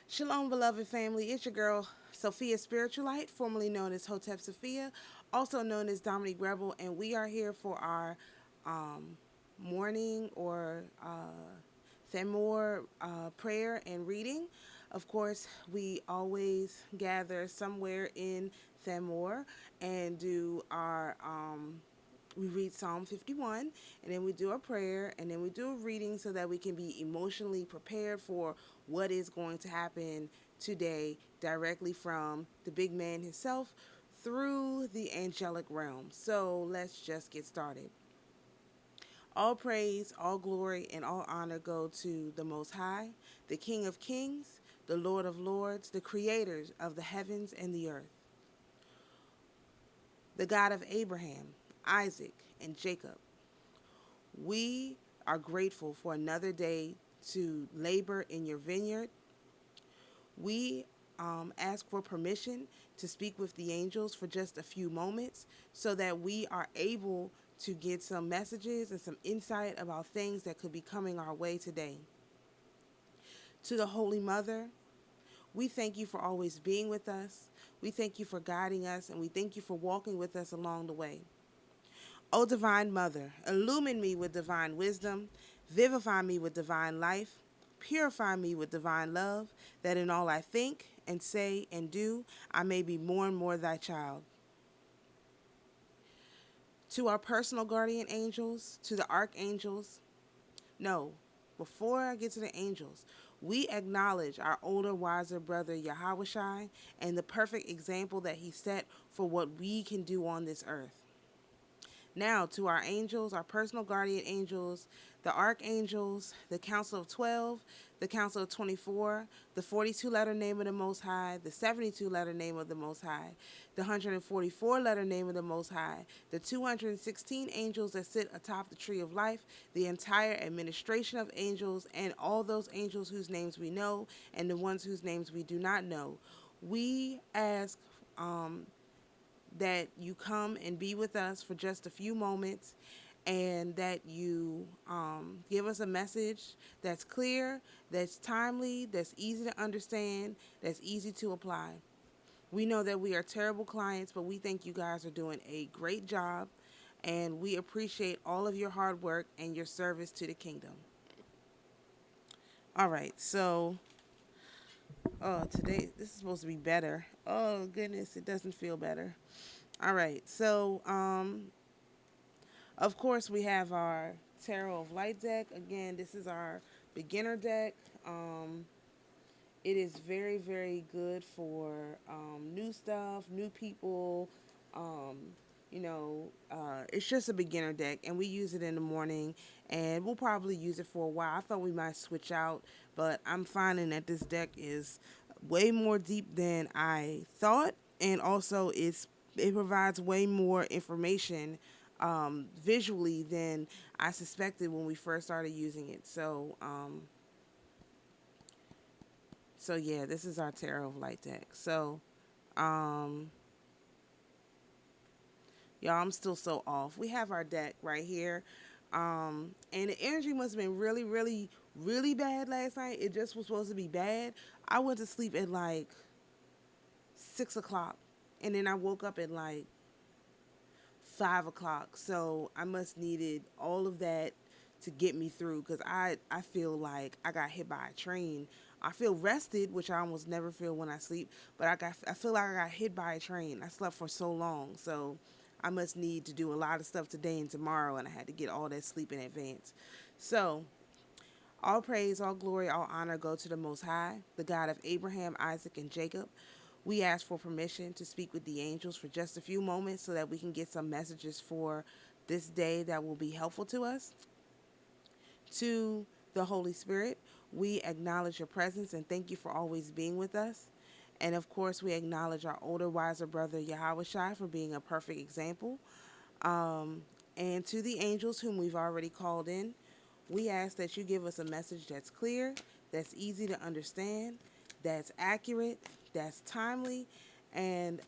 Shalom, beloved family. It's your girl, Sophia Spiritualite, formerly known as Hotep Sophia, also known as Dominique Rebel, and we are here for our morning or Thamur prayer and reading. Of course, we always gather somewhere in Thamur and do our we read Psalm 51, and then we do a prayer, and then we do a reading so that we can be emotionally prepared for what is going to happen today directly from the big man himself through the angelic realm. So let's just get started. All praise, all glory, and all honor go to the Most High, the King of Kings, the Lord of Lords, the creators of the heavens and the earth, the God of Abraham, Isaac, and Jacob. We are grateful for another day to labor in your vineyard. We ask for permission to speak with the angels for just a few moments so that we are able to get some messages and some insight about things that could be coming our way today. To the Holy Mother, we thank you for always being with us. We thank you for guiding us, and we thank you for walking with us along the way. O Divine Mother, illumine me with divine wisdom, vivify me with divine life, purify me with divine love, that in all I think and say and do, I may be more and more thy child. To our personal guardian angels, to the archangels, no, before I get to the angels, we acknowledge our older, wiser brother Yahushai and the perfect example that he set for what we can do on this earth. Now, to our angels, our personal guardian angels, the archangels, the Council of 12, the Council of 24, the 42-letter name of the Most High, the 72-letter name of the Most High, the 144-letter name of the Most High, the 216 angels that sit atop the tree of life, the entire administration of angels, and all those angels whose names we know and the ones whose names we do not know. We ask that you come and be with us for just a few moments and that you give us a message that's clear, that's timely, that's easy to understand, that's easy to apply. We know that we are terrible clients, but we think you guys are doing a great job, and we appreciate all of your hard work and your service to the kingdom. All right, so today this is supposed to be better. Oh goodness, it doesn't feel better. All right, so of course, we have our Tarot of Light deck. Again, this is our beginner deck. It is very, very good for new stuff, new people. Um, it's just a beginner deck, and we use it in the morning, and we'll probably use it for a while. I thought we might switch out, but I'm finding that this deck is way more deep than I thought, and also it provides way more information visually than I suspected when we first started using it. So yeah, this is our Tarot of Light deck. So, um, y'all, I'm still so off. We have our deck right here. And the energy must have been really, really, really bad last night. It just was supposed to be bad. I went to sleep at like 6 o'clock, and then I woke up at like 5 o'clock. So I must needed all of that to get me through because I feel like I got hit by a train. I feel rested, which I almost never feel when I sleep, but I feel like I got hit by a train. I slept for so long, so I must need to do a lot of stuff today and tomorrow, and I had to get all that sleep in advance. So all praise, all glory, all honor go to the Most High, the God of Abraham, Isaac, and Jacob. We ask for permission to speak with the angels for just a few moments so that we can get some messages for this day that will be helpful to us. To the Holy Spirit, we acknowledge your presence and thank you for always being with us. And of course, we acknowledge our older, wiser brother Yahushai for being a perfect example. Um, and to the angels whom we've already called in, we ask that you give us a message that's clear, that's easy to understand, that's accurate, that's timely, and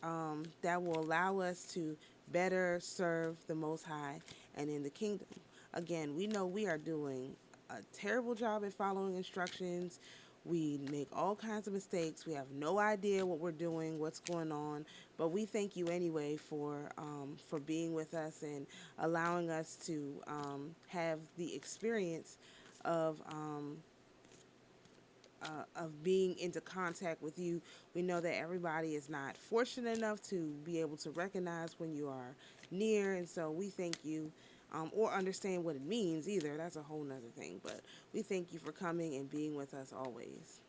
that will allow us to better serve the Most High and in the kingdom. Again, we know we are doing a terrible job at following instructions. We make all kinds of mistakes. We have no idea what we're doing, what's going on. But we thank you anyway for being with us and allowing us to have the experience of being into contact with you. We know that everybody is not fortunate enough to be able to recognize when you are near, and so we thank you, or understand what it means either. That's a whole nother thing, but we thank you for coming and being with us always.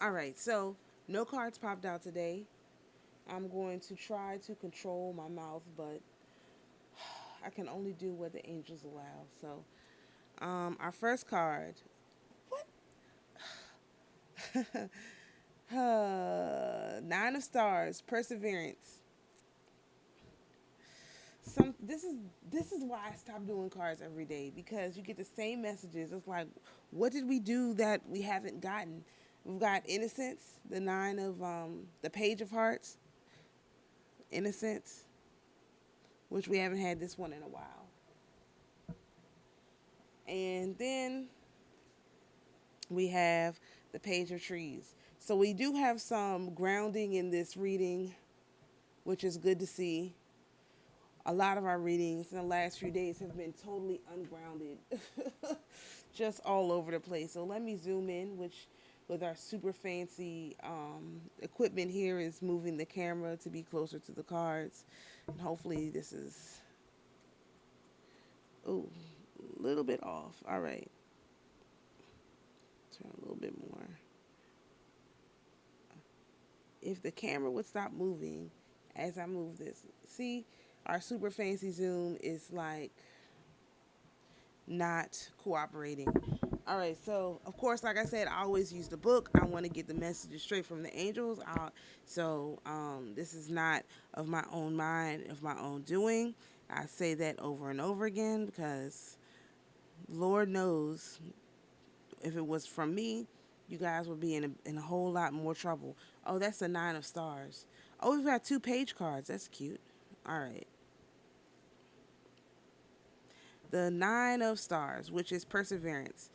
All right, so no cards popped out today. I'm going to try to control my mouth, but I can only do what the angels allow. So, our first card. What? Nine of Stars, Perseverance. This is why I stopped doing cards every day, because you get the same messages. It's like, what did we do that we haven't gotten? We've got Innocence, the nine of the Page of Hearts, Innocence, which we haven't had this one in a while. And then we have the Page of Trees. So we do have some grounding in this reading, which is good to see. A lot of our readings in the last few days have been totally ungrounded, just all over the place. So let me zoom in, which with our super fancy equipment here is moving the camera to be closer to the cards. And hopefully this is, oh, a little bit off. All right. Turn a little bit more. If the camera would stop moving as I move this. See, our super fancy zoom is like not cooperating. All right, so of course, like I said, I always use the book. I want to get the messages straight from the angels. So this is not of my own mind, of my own doing. I say that over and over again because Lord knows if it was from me, you guys would be in a whole lot more trouble. Oh, that's the Nine of Stars. Oh, we've got 2 page cards. That's cute. All right. The Nine of Stars, which is Perseverance.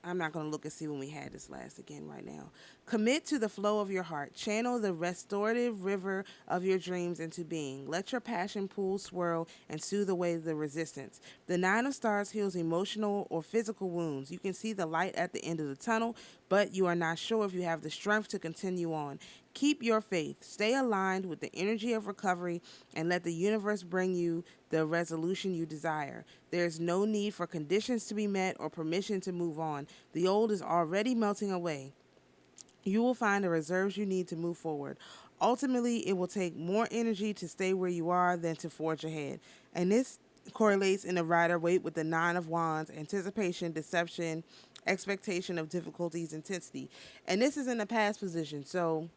I'm not going to look and see when we had this last again right now. Commit to the flow of your heart. Channel the restorative river of your dreams into being. Let your passion pool swirl and soothe away the resistance. The Nine of Stars heals emotional or physical wounds. You can see the light at the end of the tunnel, but you are not sure if you have the strength to continue on. Keep your faith. Stay aligned with the energy of recovery and let the universe bring you the resolution you desire. There is no need for conditions to be met or permission to move on. The old is already melting away. You will find the reserves you need to move forward. Ultimately, it will take more energy to stay where you are than to forge ahead. And this correlates in the Rider-Waite with the Nine of Wands, anticipation, deception, expectation of difficulties, intensity. And this is in the past position. So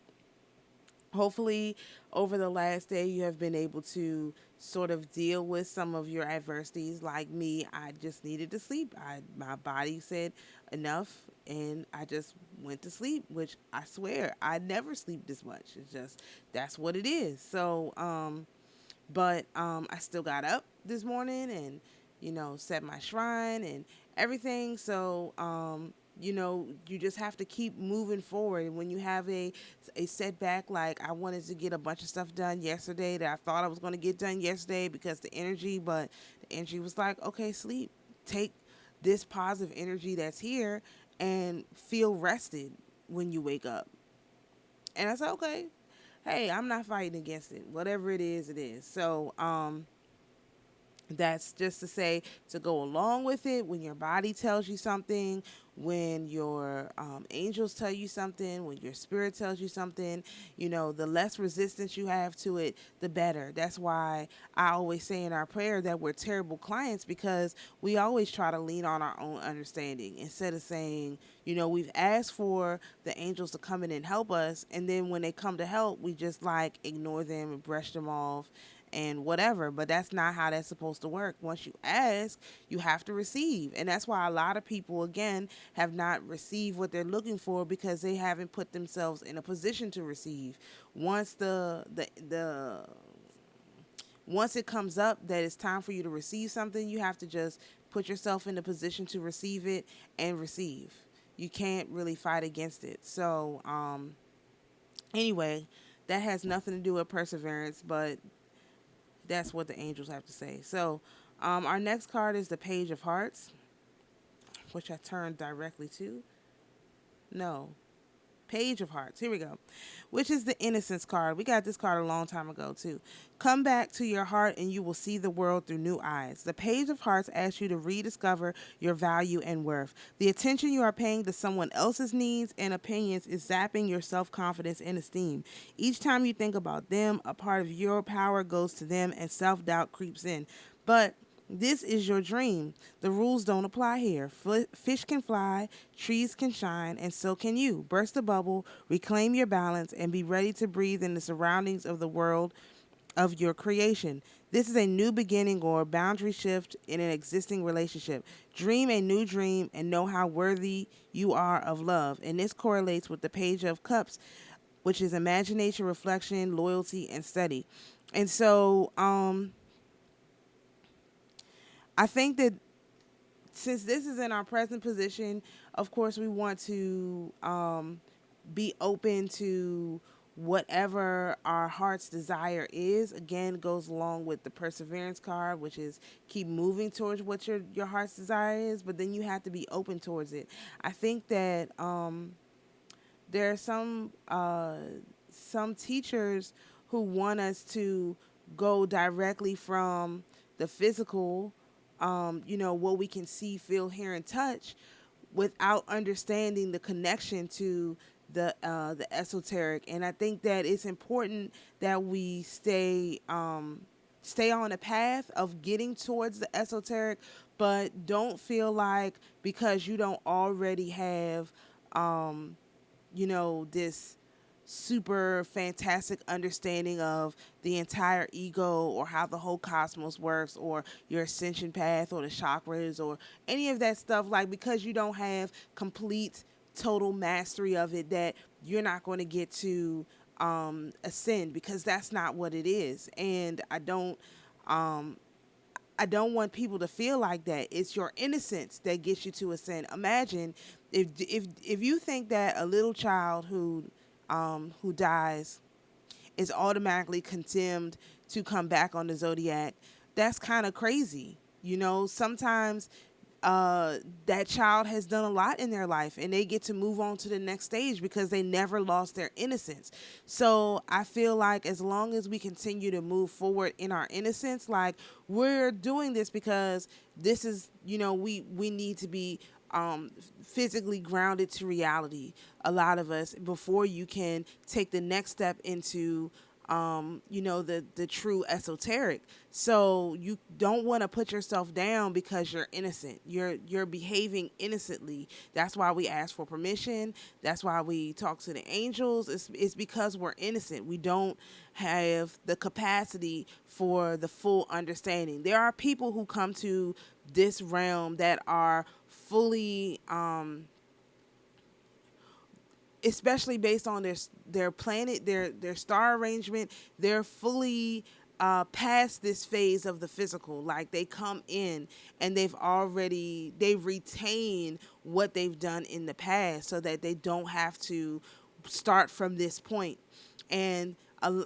hopefully, over the last day, you have been able to sort of deal with some of your adversities. Like me, I just needed to sleep. My body said enough, and I just went to sleep, which I swear I never sleep this much. It's just that's what it is. So, but I still got up this morning and, set my shrine and everything. So, you just have to keep moving forward. When you have a setback, like I wanted to get a bunch of stuff done yesterday that I thought I was going to get done yesterday because but the energy was like, okay, sleep. Take this positive energy that's here and feel rested when you wake up. And I said, okay, hey, I'm not fighting against it. Whatever it is, it is. So, that's just to say, to go along with it, when your body tells you something, when your angels tell you something, when your spirit tells you something, the less resistance you have to it, the better. That's why I always say in our prayer that we're terrible clients, because we always try to lean on our own understanding instead of saying, we've asked for the angels to come in and help us, and then when they come to help, we just like ignore them and brush them off and whatever. But that's not how that's supposed to work. Once you ask, you have to receive. And that's why a lot of people, again, have not received what they're looking for, because they haven't put themselves in a position to receive. Once the once it comes up that it's time for you to receive something, you have to just put yourself in the position to receive it and receive. You can't really fight against it. So, anyway, that has nothing to do with perseverance, but that's what the angels have to say. So, our next card is the Page of Hearts, which I turned directly to. No, Page of Hearts. Here we go. Which is the Innocence card. We got this card a long time ago, too. Come back to your heart and you will see the world through new eyes. The Page of Hearts asks you to rediscover your value and worth. The attention you are paying to someone else's needs and opinions is zapping your self-confidence and esteem. Each time you think about them, a part of your power goes to them and self-doubt creeps in. But this is your dream. The rules don't apply here. Fish can fly, trees can shine, and so can you. Burst the bubble, reclaim your balance, and be ready to breathe in the surroundings of the world of your creation. This is a new beginning or boundary shift in an existing relationship. Dream a new dream and know how worthy you are of love. And this correlates with the Page of Cups, which is imagination, reflection, loyalty, and study. And so, I think that since this is in our present position, of course, we want to be open to whatever our heart's desire is. Again, goes along with the Perseverance card, which is keep moving towards what your heart's desire is, but then you have to be open towards it. I think that there are some teachers who want us to go directly from the physical, what we can see, feel, hear, and touch, without understanding the connection to the esoteric. And I think that it's important that we stay on a path of getting towards the esoteric, but don't feel like because you don't already have, this super fantastic understanding of the entire ego or how the whole cosmos works or your ascension path or the chakras or any of that stuff, like because you don't have complete total mastery of it, that you're not going to get to ascend, because that's not what it is. And I don't want people to feel like that. It's your innocence that gets you to ascend. Imagine if you think that a little child who dies is automatically condemned to come back on the zodiac. That's kind of crazy. Sometimes that child has done a lot in their life and they get to move on to the next stage because they never lost their innocence. So I feel like as long as we continue to move forward in our innocence, like we're doing this because this is, we need to be physically grounded to reality, a lot of us, before you can take the next step into the true esoteric. So you don't want to put yourself down because you're innocent. You're behaving innocently. That's why we ask for permission. That's why we talk to the angels. It's because we're innocent. We don't have the capacity for the full understanding. There are people who come to this realm that are fully especially based on their planet, their star arrangement, they're fully past this phase of the physical. Like they come in and they retain what they've done in the past so that they don't have to start from this point. And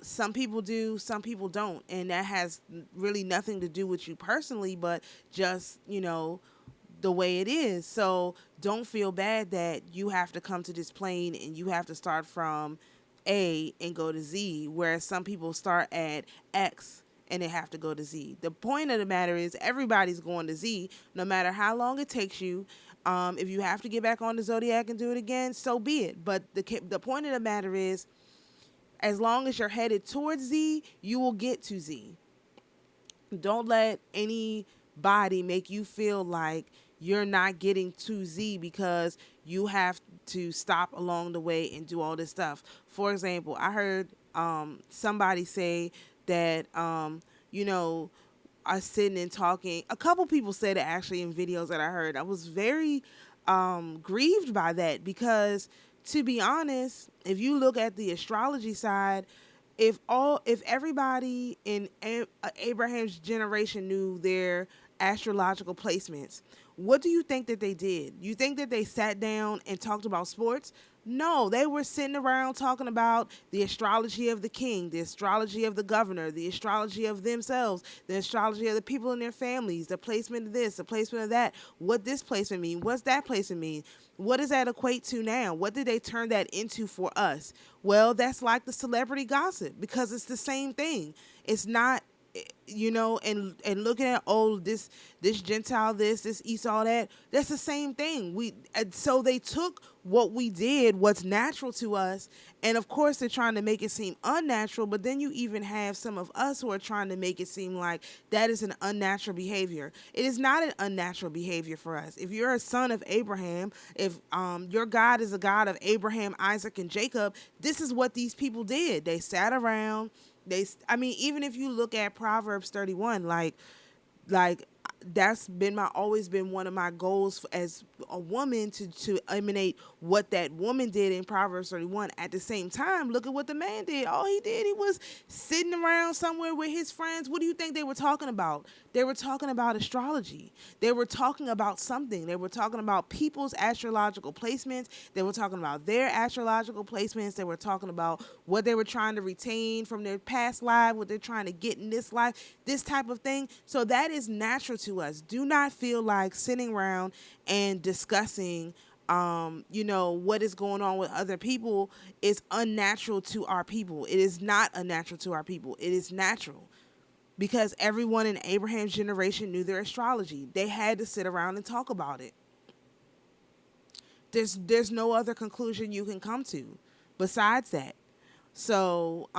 some people do, some people don't. And that has really nothing to do with you personally, but just, the way it is. So don't feel bad that you have to come to this plane and you have to start from A and go to Z, whereas some people start at X and they have to go to Z. The point of the matter is everybody's going to Z, no matter how long it takes you. If you have to get back on the zodiac and do it again, so be it. But the point of the matter is, as long as you're headed towards Z, you will get to Z. Don't let anybody make you feel like you're not getting to Z because you have to stop along the way and do all this stuff. For example, I heard somebody say that, I sitting and talking. A couple people said it actually in videos that I heard. I was very grieved by that because, to be honest, if you look at the astrology side, if everybody in Abraham's generation knew their astrological placements, what do you think that they did? You think that they sat down and talked about sports? No, they were sitting around talking about the astrology of the king, the astrology of the governor, the astrology of themselves, the astrology of the people in their families, the placement of this, the placement of that, what this placement mean, what's that placement mean, what does that equate to now? What did they turn that into for us? Well, that's like the celebrity gossip, because it's the same thing. It's not, and looking at, oh, this Gentile, this Esau, that's the same thing. So they took what we did, what's natural to us, and of course they're trying to make it seem unnatural, but then you even have some of us who are trying to make it seem like that is an unnatural behavior. It is not an unnatural behavior for us. If you're a son of Abraham, if your God is a God of Abraham, Isaac, and Jacob, this is what these people did. They sat around. Even if you look at Proverbs 31, like that's been always been one of my goals as a woman, to emanate what that woman did in Proverbs 31. At the same time, look at what the man did. All he did, he was sitting around somewhere with his friends. What do you think they were talking about? They were talking about astrology. They were talking about something. They were talking about people's astrological placements. They were talking about their astrological placements. They were talking about what they were trying to retain from their past life, what they're trying to get in this life, this type of thing. So that is natural to us. Do not feel like sitting around and discussing what is going on with other people is unnatural to our people. It is not unnatural to our people. It is natural, because everyone in Abraham's generation knew their astrology. They had to sit around and talk about it. There's no other conclusion you can come to besides that. So,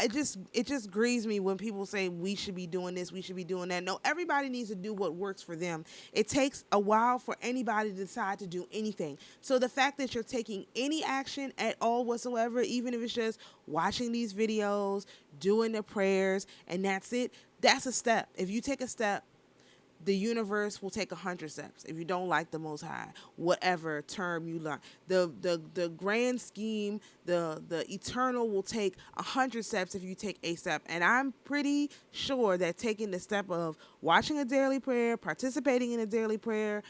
it just grieves me when people say we should be doing this, we should be doing that. No, everybody needs to do what works for them. It takes a while for anybody to decide to do anything. So the fact that you're taking any action at all whatsoever, even if it's just watching these videos, doing the prayers, and that's it, that's a step. If you take a step, the universe will take 100 steps. If you don't like the Most High, whatever term you learn, the grand scheme, the eternal will take 100 steps if you take a step. And I'm pretty sure that taking the step of watching a daily prayer, participating in a daily prayer,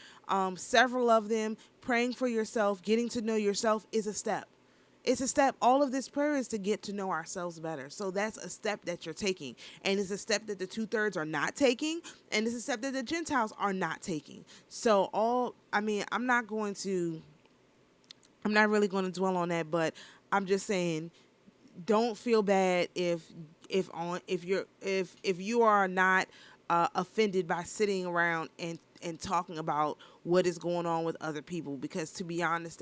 several of them, praying for yourself, getting to know yourself, is a step. It's a step. All of this prayer is to get to know ourselves better. So that's a step that you're taking. And it's a step that the 2/3 are not taking. And it's a step that the Gentiles are not taking. So I'm not really going to dwell on that, but I'm just saying, don't feel bad if you are not offended by sitting around and talking about what is going on with other people, because to be honest,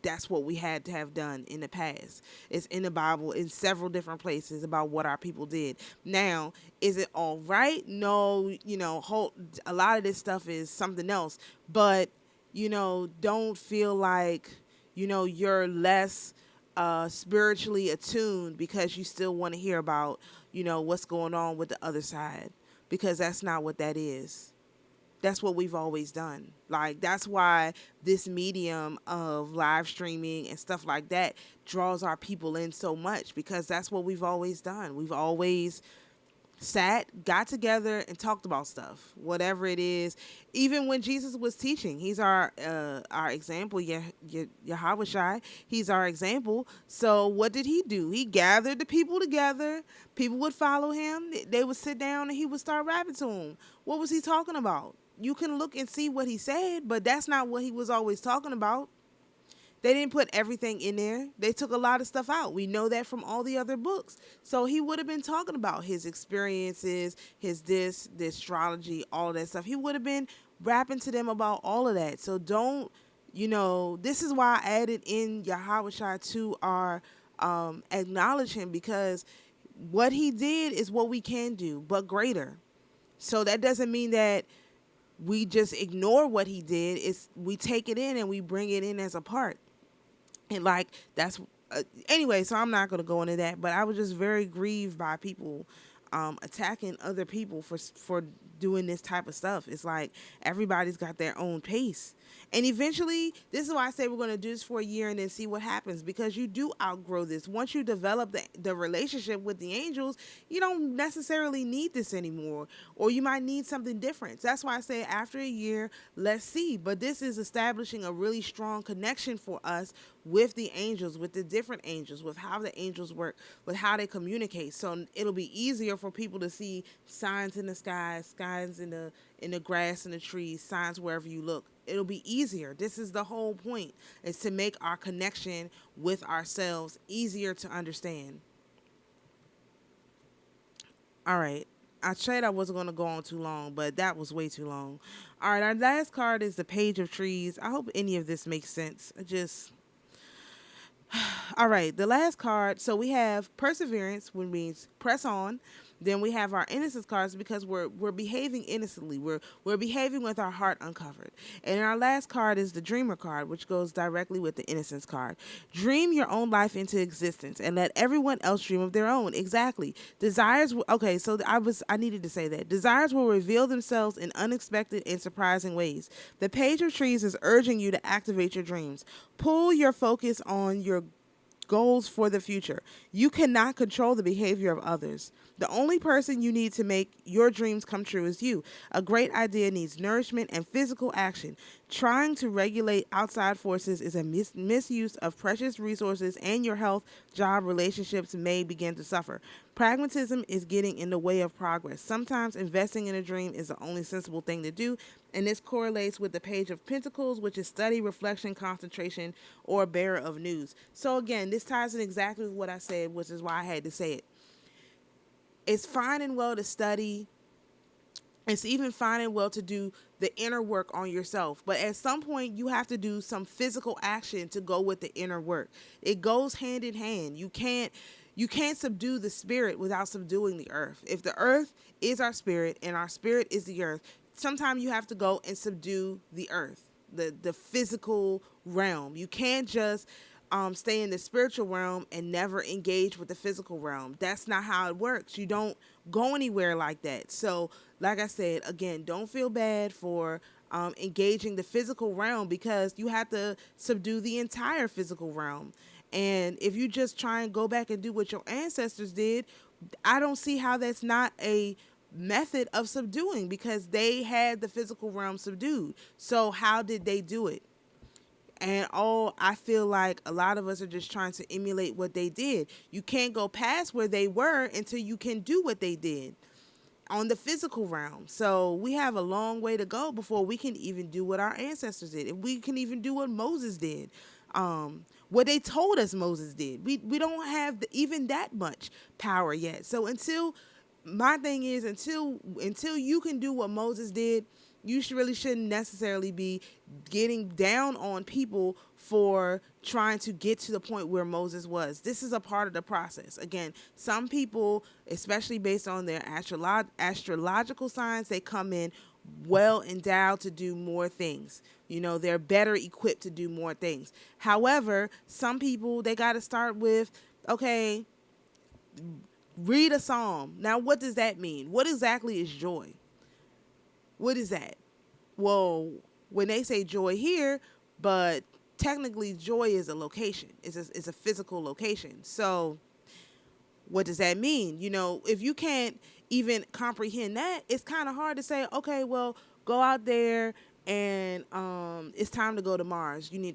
that's what we had to have done in the past. It's in the Bible in several different places about what our people did. Now, is it all right? No, a lot of this stuff is something else. But, don't feel like, you're less spiritually attuned because you still want to hear about, what's going on with the other side. Because that's not what that is. That's what we've always done. Like, that's why this medium of live streaming and stuff like that draws our people in so much, because that's what we've always done. We've always sat, got together, and talked about stuff, whatever it is. Even when Jesus was teaching, he's our example. Yahweh Shai, he's our example. So what did he do? He gathered the people together. People would follow him. They would sit down and he would start rapping to them. What was he talking about? You can look and see what he said, but that's not what he was always talking about. They didn't put everything in there. They took a lot of stuff out. We know that from all the other books. So he would have been talking about his experiences, the astrology, all that stuff. He would have been rapping to them about all of that. So don't, this is why I added in Yahweh Shai to our acknowledge him, because what he did is what we can do, but greater. So that doesn't mean that we just ignore what he did. We take it in and we bring it in as a part. And that's anyway, so I'm not going to go into that, but I was just very grieved by people attacking other people for doing this type of stuff. It's like everybody's got their own pace. And eventually, this is why I say we're going to do this for a year and then see what happens, because you do outgrow this. Once you develop the relationship with the angels, you don't necessarily need this anymore, or you might need something different. That's why I say after a year, let's see. But this is establishing a really strong connection for us with the angels, with the different angels, with how the angels work, with how they communicate. So it'll be easier for people to see signs in the sky, signs in the grass and the trees, signs wherever you look. It'll be easier. This is the whole point, is to make our connection with ourselves easier to understand. All right. I said I wasn't going to go on too long, but that was way too long. All right. Our last card is the Page of Trees. I hope any of this makes sense. All right, the last card. So we have perseverance, which means press on. Then we have our innocence cards, because we're behaving innocently. We're behaving with our heart uncovered. And our last card is the dreamer card, which goes directly with the innocence card. Dream your own life into existence and let everyone else dream of their own. Exactly. Okay, so I needed to say that. Desires will reveal themselves in unexpected and surprising ways. The Page of Trees is urging you to activate your dreams. Pull your focus on your goals for the future. You cannot control the behavior of others. The only person you need to make your dreams come true is you. A great idea needs nourishment and physical action. Trying to regulate outside forces is a misuse of precious resources, and your health, job, relationships may begin to suffer. Pragmatism is getting in the way of progress. Sometimes investing in a dream is the only sensible thing to do, and this correlates with the Page of Pentacles, which is study, reflection, concentration, or bearer of news. So again, this ties in exactly with what I said, which is why I had to say it. It's fine and well to study. It's even fine and well to do the inner work on yourself. But at some point, you have to do some physical action to go with the inner work. It goes hand in hand. You can't subdue the spirit without subduing the earth. If the earth is our spirit and our spirit is the earth, sometimes you have to go and subdue the earth, the physical realm. You can't just stay in the spiritual realm and never engage with the physical realm. That's not how it works. You don't go anywhere like that. So, like I said, again, don't feel bad for engaging the physical realm, because you have to subdue the entire physical realm. And if you just try and go back and do what your ancestors did, I don't see how that's not a method of subduing, because they had the physical realm subdued. So how did they do it? And I feel like a lot of us are just trying to emulate what they did. You can't go past where they were until you can do what they did on the physical realm. So we have a long way to go before we can even do what our ancestors did. If we can even do what Moses did, what they told us Moses did. We don't have even that much power yet. So my thing is, until you can do what Moses did, you shouldn't necessarily be getting down on people for trying to get to the point where Moses was. This is a part of the process. Again, some people, especially based on their astrological signs, they come in well endowed to do more things. They're better equipped to do more things. However, some people, they got to start with, okay, read a psalm. Now, what does that mean? What exactly is joy? What is that? Well, when they say joy here, but technically joy is a location. It's a physical location. So what does that mean? If you can't even comprehend that, it's kind of hard to say, okay, well, go out there and it's time to go to Mars. You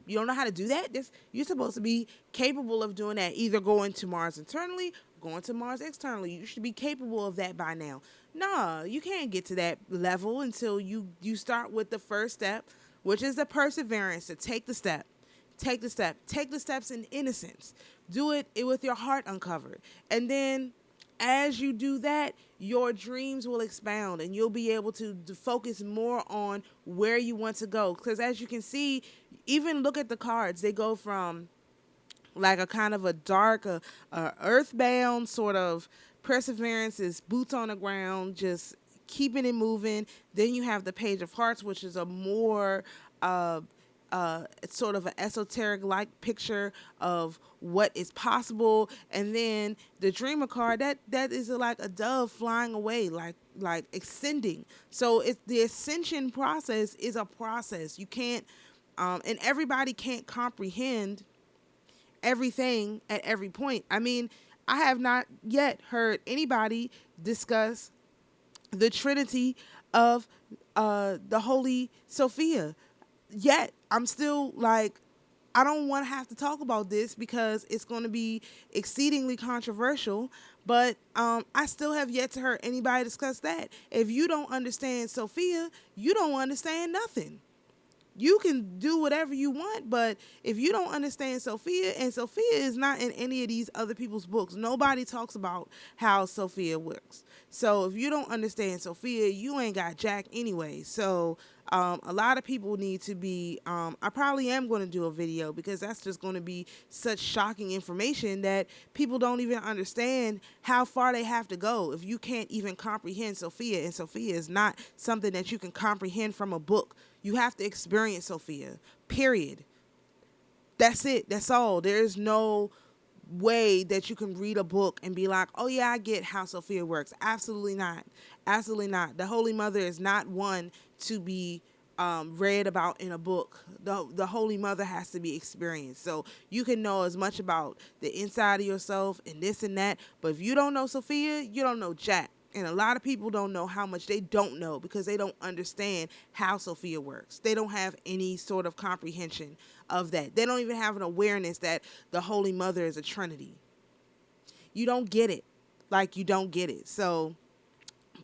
don't know how to do that? You're supposed to be capable of doing that, either going to Mars internally, going to Mars externally. You should be capable of that by now. No, you can't get to that level until you start with the first step, which is the perseverance to take the step. Take the step. Take the steps in innocence. Do it with your heart uncovered. And then as you do that, your dreams will expound and you'll be able to focus more on where you want to go. Because as you can see, even look at the cards. They go from like a kind of a dark, earthbound sort of perseverance, is boots on the ground, just keeping it moving. Then you have the Page of Hearts, which is a more it's sort of an esoteric like picture of what is possible. And then the dreamer card, that is like a dove flying away, like ascending. So it's the ascension process is a process. You can't and everybody can't comprehend everything at every point. I mean, I have not yet heard anybody discuss the Trinity of the Holy Sophia yet. I'm still like, I don't want to have to talk about this because it's going to be exceedingly controversial, but I still have yet to hear anybody discuss that. If you don't understand Sophia, you don't understand nothing. You can do whatever you want, but if you don't understand Sophia, and Sophia is not in any of these other people's books, nobody talks about how Sophia works. So if you don't understand Sophia, you ain't got jack anyway. So a lot of people need to be, I probably am going to do a video because that's just going to be such shocking information that people don't even understand how far they have to go if you can't even comprehend Sophia. And Sophia is not something that you can comprehend from a book. You have to experience Sophia, period. That's it. That's all. There's no way that you can read a book and be like, oh yeah, I get how Sophia works. Absolutely not. Absolutely not. The Holy Mother is not one to be read about in a book. The Holy Mother has to be experienced. So you can know as much about the inside of yourself and this and that, but if you don't know Sophia, you don't know jack. And a lot of people don't know how much they don't know because they don't understand how Sophia works. They don't have any sort of comprehension of that. They don't even have an awareness that the Holy Mother is a Trinity. You don't get it. Like, you don't get it. So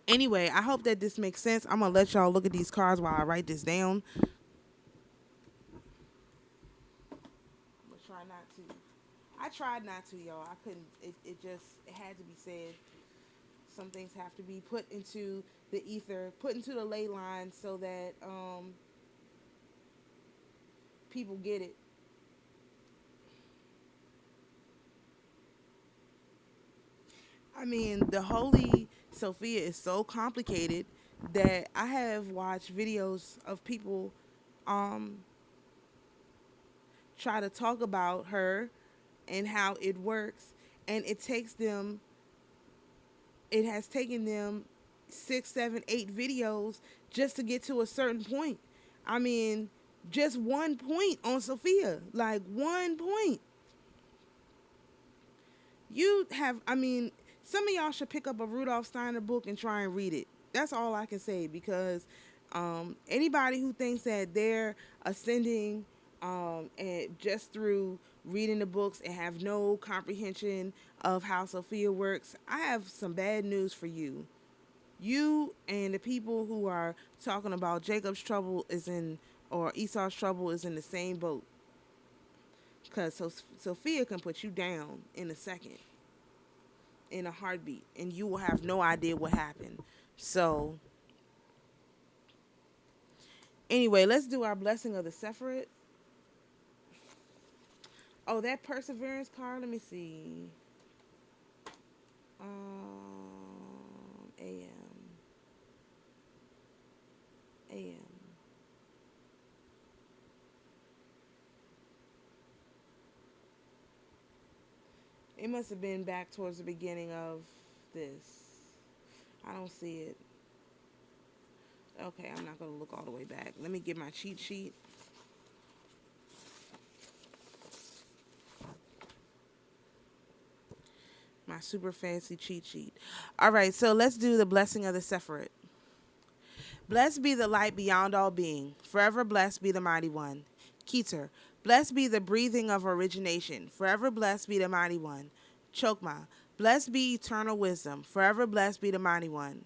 anyway, I hope that this makes sense. I'm going to let y'all look at these cards while I write this down. I'm going to try not to. I tried not to, y'all. I couldn't. It had to be said. Some things have to be put into the ether, put into the ley line so that people get it. I mean, the Holy Sophia is so complicated that I have watched videos of people try to talk about her and how it works, and it has taken them 6, 7, 8 videos just to get to a certain point. I mean, just one point on Sophia, like one point. Some of y'all should pick up a Rudolf Steiner book and try and read it. That's all I can say, because anybody who thinks that they're ascending and just through reading the books and have no comprehension of how Sophia works, I have some bad news for you. You and the people who are talking about Jacob's trouble or Esau's trouble is in the same boat. Because Sophia can put you down in a second, in a heartbeat, and you will have no idea what happened. So anyway, let's do our blessing of the Sephirot. Oh, that perseverance card, let me see. AM. It must have been back towards the beginning of this. I don't see it. Okay, I'm not going to look all the way back. Let me get my cheat sheet. My super fancy cheat sheet. All right, so let's do the blessing of the Sephirot. Blessed be the light beyond all being. Forever blessed be the mighty one. Keter. Blessed be the breathing of origination. Forever blessed be the mighty one. Chokmah. Blessed be eternal wisdom. Forever blessed be the mighty one.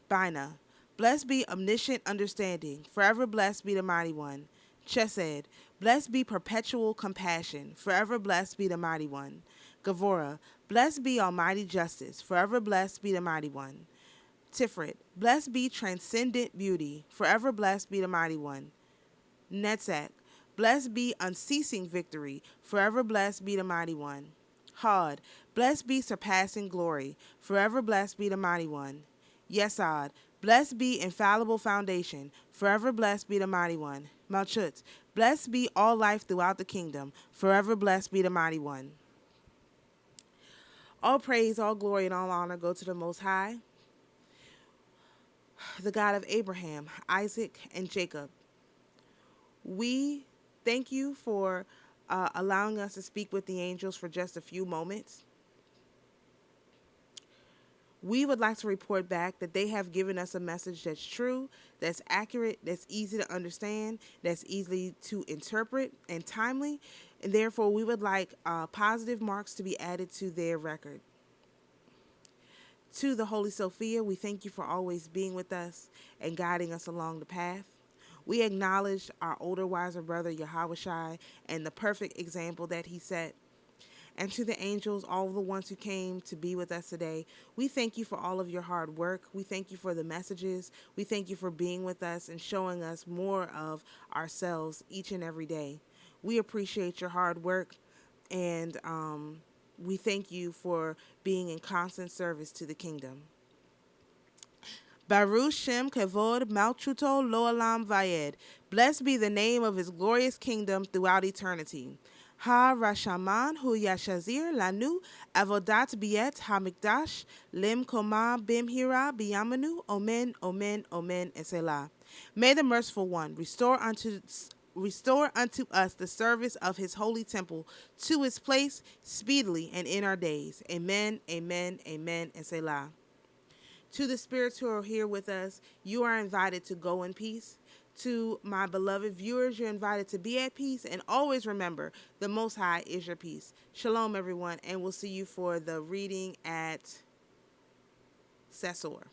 Bina. Blessed be omniscient understanding. Forever blessed be the mighty one. Chesed. Blessed be perpetual compassion. Forever blessed be the mighty one. Gavora. Blessed be almighty justice. Forever blessed be the mighty one. Tiferet. Blessed be transcendent beauty. Forever blessed be the mighty one. Netzach. Blessed be unceasing victory. Forever blessed be the mighty one. Hod. Blessed be surpassing glory. Forever blessed be the mighty one. Yesod. Blessed be infallible foundation. Forever blessed be the mighty one. Malchut. Blessed be all life throughout the kingdom. Forever blessed be the mighty one. All praise, all glory, and all honor go to the Most High, the God of Abraham, Isaac, and Jacob. We thank you for allowing us to speak with the angels for just a few moments. We would like to report back that they have given us a message that's true, that's accurate, that's easy to understand, that's easy to interpret, and timely. And therefore, we would like positive marks to be added to their record. To the Holy Sophia, we thank you for always being with us and guiding us along the path. We acknowledge our older, wiser brother, Yahushua, and the perfect example that he set. And to the angels, all the ones who came to be with us today, we thank you for all of your hard work. We thank you for the messages. We thank you for being with us and showing us more of ourselves each and every day. We appreciate your hard work, and we thank you for being in constant service to the kingdom. Baruch Shem Kavod Malchuto Lo'olam Vayed. Blessed be the name of his glorious kingdom throughout eternity. Ha Rashaman Hu Yashazir Lanu Avodat Biet Hamikdash Lim Koma Bimhira Biyamanu Omen Omen Omen and Selah. May the merciful one restore unto us the service of his holy temple to its place speedily and in our days. Amen, amen, amen, and Selah. To the spirits who are here with us, you are invited to go in peace. To my beloved viewers, you're invited to be at peace. And always remember, the Most High is your peace. Shalom, everyone, and we'll see you for the reading at Sessor.